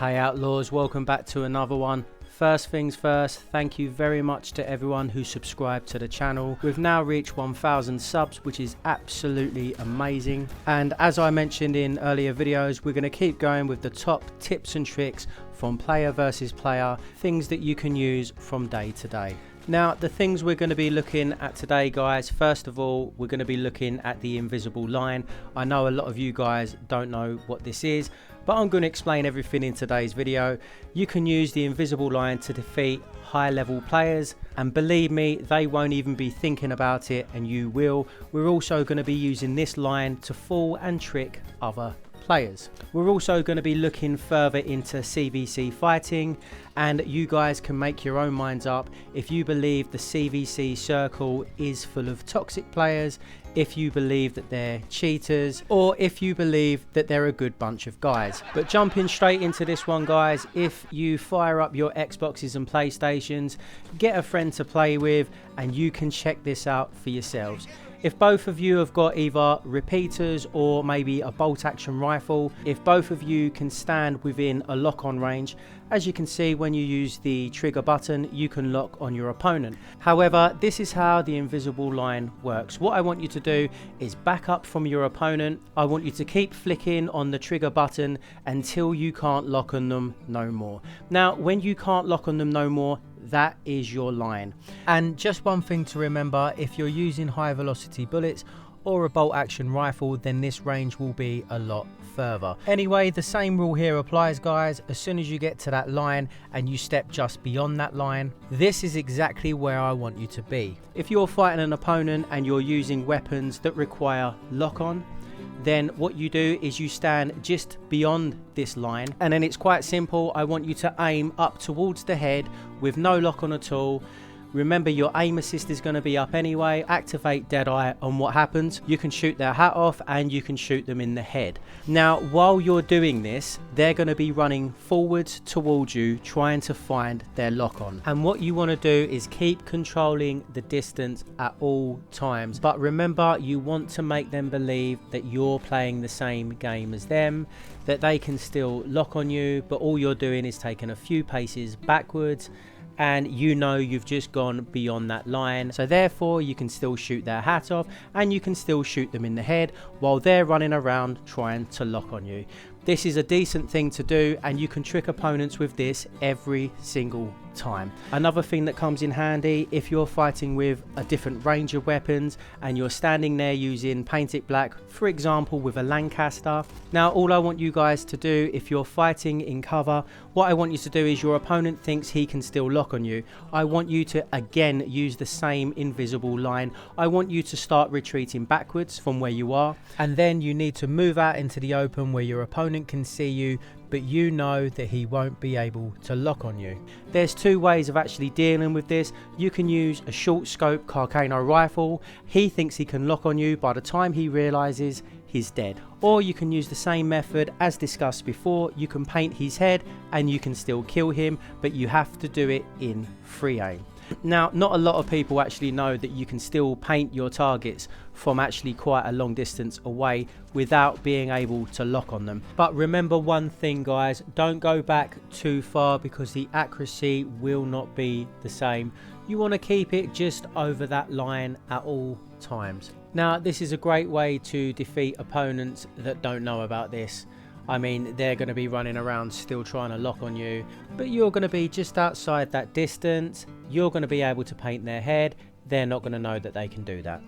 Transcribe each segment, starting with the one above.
Hey Outlaws, welcome back to another one. First things first, thank you very much to everyone who subscribed to the channel. We've now reached 1,000 subs, which is absolutely amazing. And as I mentioned in earlier videos, we're going to keep going with the top tips and tricks from player versus player, things that you can use from day to day. Now, the things we're going to be looking at today, guys, first of all, we're going to be looking at the invisible line. I know a lot of you guys don't know what this is, but I'm going to explain everything in today's video. You can use the invisible line to defeat high level players, and believe me, they won't even be thinking about it, and you will. We're also going to be using this line to fool and trick other players. We're also going to be looking further into CVC fighting, and you guys can make your own minds up if you believe the CVC circle is full of toxic players, if you believe that they're cheaters, or if you believe that they're a good bunch of guys. But jumping straight into this one, guys, if you fire up your Xboxes and PlayStations, get a friend to play with, and you can check this out for yourselves. If both of you have got either repeaters or maybe a bolt action rifle, if both of you can stand within a lock on range, as you can see when you use the trigger button, you can lock on your opponent. However, this is how the invisible line works. What I want you to do is back up from your opponent. I want you to keep flicking on the trigger button until you can't lock on them no more. Now, when you can't lock on them no more, that is your line. And just one thing to remember, if you're using high velocity bullets or a bolt action rifle, then this range will be a lot further. Anyway, the same rule here applies, guys. As soon as you get to that line and you step just beyond that line, this is exactly where I want you to be. If you're fighting an opponent and you're using weapons that require lock on, then what you do is you stand just beyond this line, and then it's quite simple. I want you to aim up towards the head with no lock on at all. Remember, your aim assist is going to be up anyway. Activate Deadeye, and what happens? You can shoot their hat off and you can shoot them in the head. Now, while you're doing this, they're going to be running forwards towards you, trying to find their lock on. And what you want to do is keep controlling the distance at all times. But remember, you want to make them believe that you're playing the same game as them, that they can still lock on you, but all you're doing is taking a few paces backwards, and you know you've just gone beyond that line. So therefore you can still shoot their hat off and you can still shoot them in the head while they're running around trying to lock on you. This is a decent thing to do, and you can trick opponents with this every single time. Another thing that comes in handy if you're fighting with a different range of weapons and you're standing there using Paint It Black, for example with a Lancaster. Now, all I want you guys to do if you're fighting in cover, what I want you to do is your opponent thinks he can still lock on you. I want you to again use the same invisible line. I want you to start retreating backwards from where you are, and then you need to move out into the open where your opponent can see you, but you know that he won't be able to lock on you. There's two ways of actually dealing with this. You can use a short scope Carcano rifle. He thinks he can lock on you. By the time he realizes, he's dead. Or you can use the same method as discussed before. You can paint his head and you can still kill him, but you have to do it in free aim. Now, not a lot of people actually know that you can still paint your targets from actually quite a long distance away without being able to lock on them. But remember one thing, guys, don't go back too far because the accuracy will not be the same. You want to keep it just over that line at all times. Now, this is a great way to defeat opponents that don't know about this. I mean, they're going to be running around still trying to lock on you, but you're going to be just outside that distance. You're going to be able to paint their head. They're not going to know that they can do that.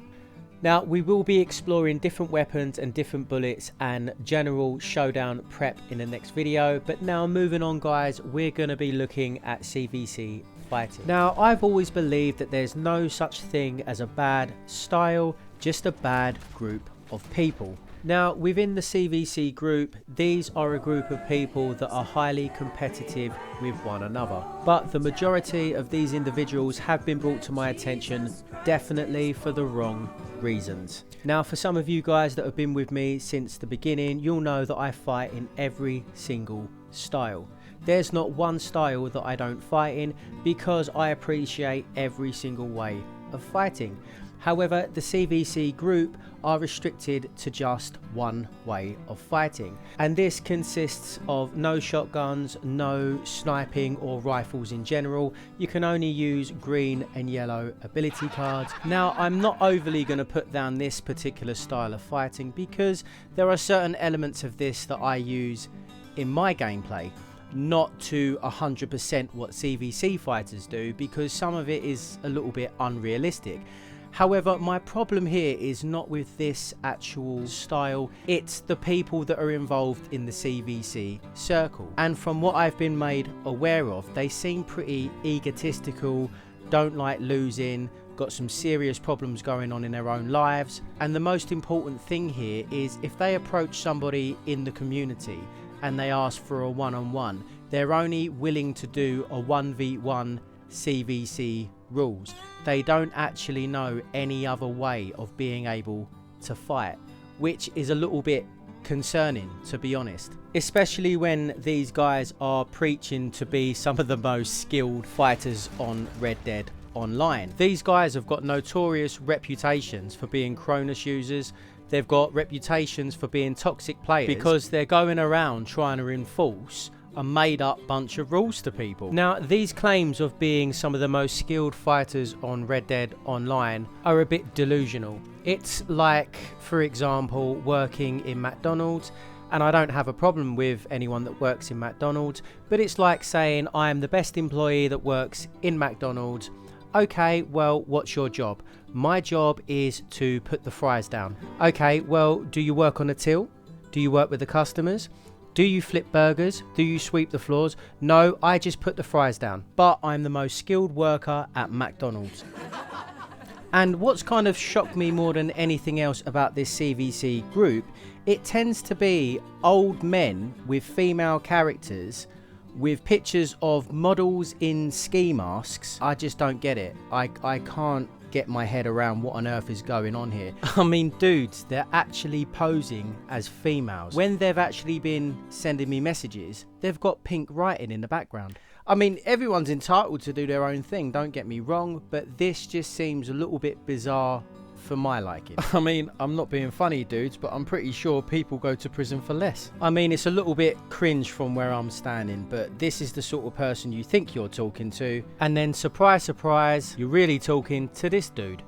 Now, we will be exploring different weapons and different bullets and general showdown prep in the next video. But now moving on, guys, we're going to be looking at CVC fighting. Now, I've always believed that there's no such thing as a bad style, just a bad group of people. Now, within the CVC group, these are a group of people that are highly competitive with one another. But the majority of these individuals have been brought to my attention definitely for the wrong reasons. Now, for some of you guys that have been with me since the beginning, you'll know that I fight in every single style. There's not one style that I don't fight in because I appreciate every single way of fighting. However, the CVC group are restricted to just one way of fighting, and this consists of no shotguns, no sniping or rifles in general. You can only use green and yellow ability cards. Now, I'm not overly going to put down this particular style of fighting because there are certain elements of this that I use in my gameplay, not to 100% what CVC fighters do, because some of it is a little bit unrealistic. However, my problem here is not with this actual style, it's the people that are involved in the CVC circle. And from what I've been made aware of, they seem pretty egotistical, don't like losing, got some serious problems going on in their own lives. And the most important thing here is if they approach somebody in the community and they ask for a one-on-one, they're only willing to do a 1v1 CVC rules. They don't actually know any other way of being able to fight, which is a little bit concerning, to be honest, especially when these guys are preaching to be some of the most skilled fighters on Red Dead Online. These guys have got notorious reputations for being Cronus users. They've got reputations for being toxic players because they're going around trying to enforce a made-up bunch of rules to people. Now, these claims of being some of the most skilled fighters on Red Dead Online are a bit delusional. It's like, for example, working in McDonald's, and I don't have a problem with anyone that works in McDonald's, but it's like saying I am the best employee that works in McDonald's. Okay, well, what's your job? My job is to put the fries down. Okay, well, do you work on a till? Do you work with the customers? Do you flip burgers? Do you sweep the floors? No, I just put the fries down. But I'm the most skilled worker at McDonald's. And what's kind of shocked me more than anything else about this CVC group, it tends to be old men with female characters with pictures of models in ski masks. I just don't get it. I can't get my head around what on earth is going on here. I mean, dudes, they're actually posing as females. When they've actually been sending me messages, they've got pink writing in the background. I mean, everyone's entitled to do their own thing, don't get me wrong, but this just seems a little bit bizarre for my liking. I mean, I'm not being funny, dudes, but I'm pretty sure people go to prison for less. I mean, it's a little bit cringe from where I'm standing, but this is the sort of person you think you're talking to, and then surprise, surprise, you're really talking to this dude.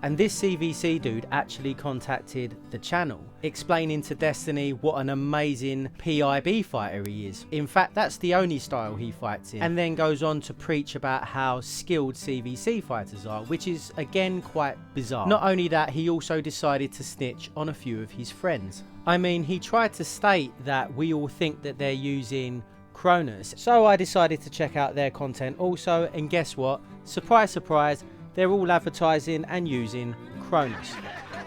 And this CVC dude actually contacted the channel, explaining to Destiny what an amazing PIB fighter he is. In fact, that's the only style he fights in. And then goes on to preach about how skilled CVC fighters are, which is again quite bizarre. Not only that, he also decided to snitch on a few of his friends. I mean, he tried to state that we all think that they're using Cronus. So I decided to check out their content also, and guess what? Surprise, surprise, they're all advertising and using Cronus.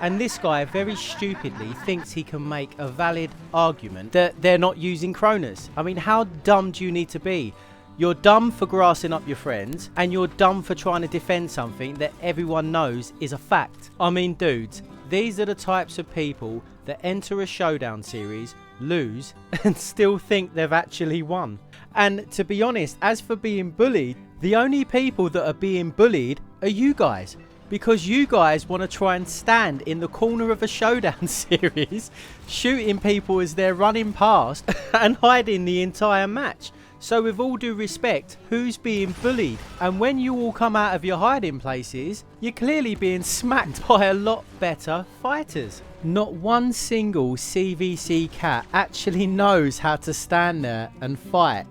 And this guy very stupidly thinks he can make a valid argument that they're not using Cronus. I mean, how dumb do you need to be? You're dumb for grassing up your friends, and you're dumb for trying to defend something that everyone knows is a fact. I mean, dudes, these are the types of people that enter a showdown series, lose, and still think they've actually won. And to be honest, as for being bullied, the only people that are being bullied are you guys. Because you guys want to try and stand in the corner of a showdown series, shooting people as they're running past and hiding the entire match. So with all due respect, who's being bullied? And when you all come out of your hiding places, you're clearly being smacked by a lot better fighters. Not one single CVC cat actually knows how to stand there and fight.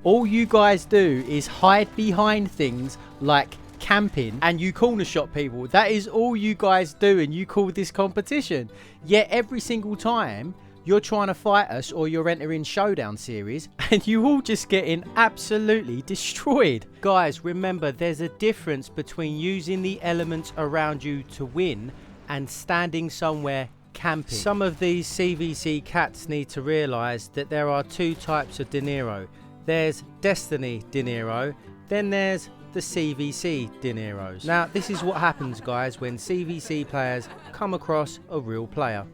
All you guys do is hide behind things like camping, and you corner shot people. That is all you guys do, and you call this competition. Yet every single time you're trying to fight us or you're entering showdown series, and you all just getting absolutely destroyed. Guys, remember, there's a difference between using the elements around you to win and standing somewhere camping. Some of these CVC cats need to realise that there are two types of dinero. There's Destiny dinero, then there's the CVC dineros. Now, this is what happens, guys, when CVC players come across a real player.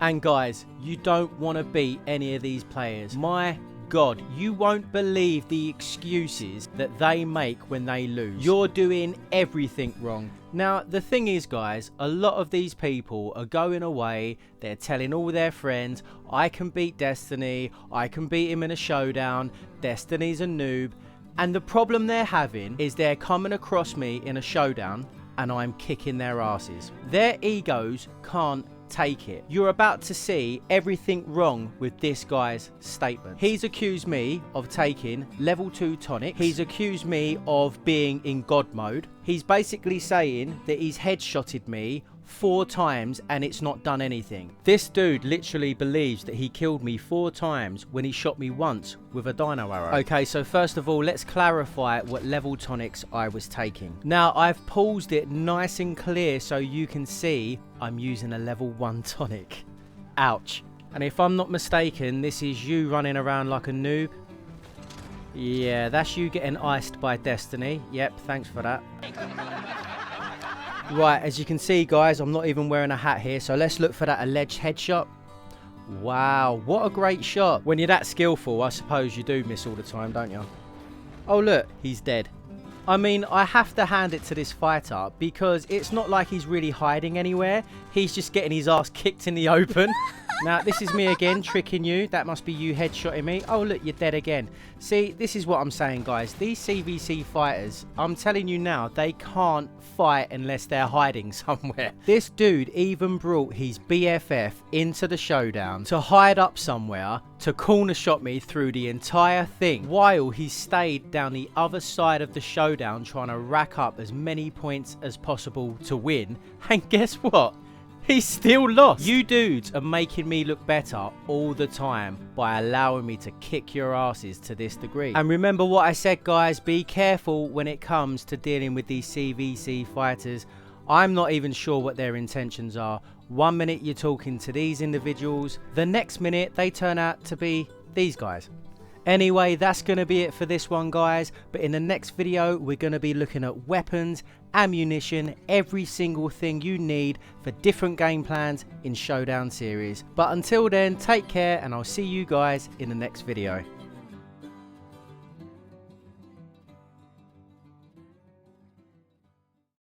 And guys, you don't want to beat any of these players. My God, you won't believe the excuses that they make when they lose. You're doing everything wrong. Now, the thing is, guys, a lot of these people are going away, they're telling all their friends, I can beat Destiny, I can beat him in a showdown, Destiny's a noob. And the problem they're having is they're coming across me in a showdown and I'm kicking their asses. Their egos can't take it. You're about to see everything wrong with this guy's statement. He's accused me of taking level 2 tonics. He's accused me of being in God mode. He's basically saying that he's headshotted me 4 times and it's not done anything. This dude literally believes that he killed me 4 times when he shot me once with a dino arrow. Okay, so first of all, let's clarify what level tonics I was taking. Now, I've paused it nice and clear so you can see I'm using a level 1 tonic. Ouch. And if I'm not mistaken, this is you running around like a noob. Yeah, that's you getting iced by Destiny. Yep, thanks for that. Right, as you can see, guys, I'm not even wearing a hat here, so let's look for that alleged headshot. Wow, what a great shot. When you're that skillful, I suppose you do miss all the time, don't you? Oh, look, he's dead. I mean, I have to hand it to this fighter because it's not like he's really hiding anywhere. He's just getting his ass kicked in the open. Now, this is me again, tricking you. That must be you headshotting me. Oh, look, you're dead again. See, this is what I'm saying, guys. These CVC fighters, I'm telling you now, they can't fight unless they're hiding somewhere. This dude even brought his BFF into the showdown to hide up somewhere to corner shot me through the entire thing while he stayed down the other side of the showdown trying to rack up as many points as possible to win. And guess what? He still lost. You dudes are making me look better all the time by allowing me to kick your asses to this degree. And remember what I said, guys, be careful when it comes to dealing with these CVC fighters. I'm not even sure what their intentions are. One minute you're talking to these individuals, the next minute they turn out to be these guys. Anyway, that's going to be it for this one, guys. But in the next video, we're going to be looking at weapons, ammunition, every single thing you need for different game plans in Showdown series. But until then, take care and I'll see you guys in the next video.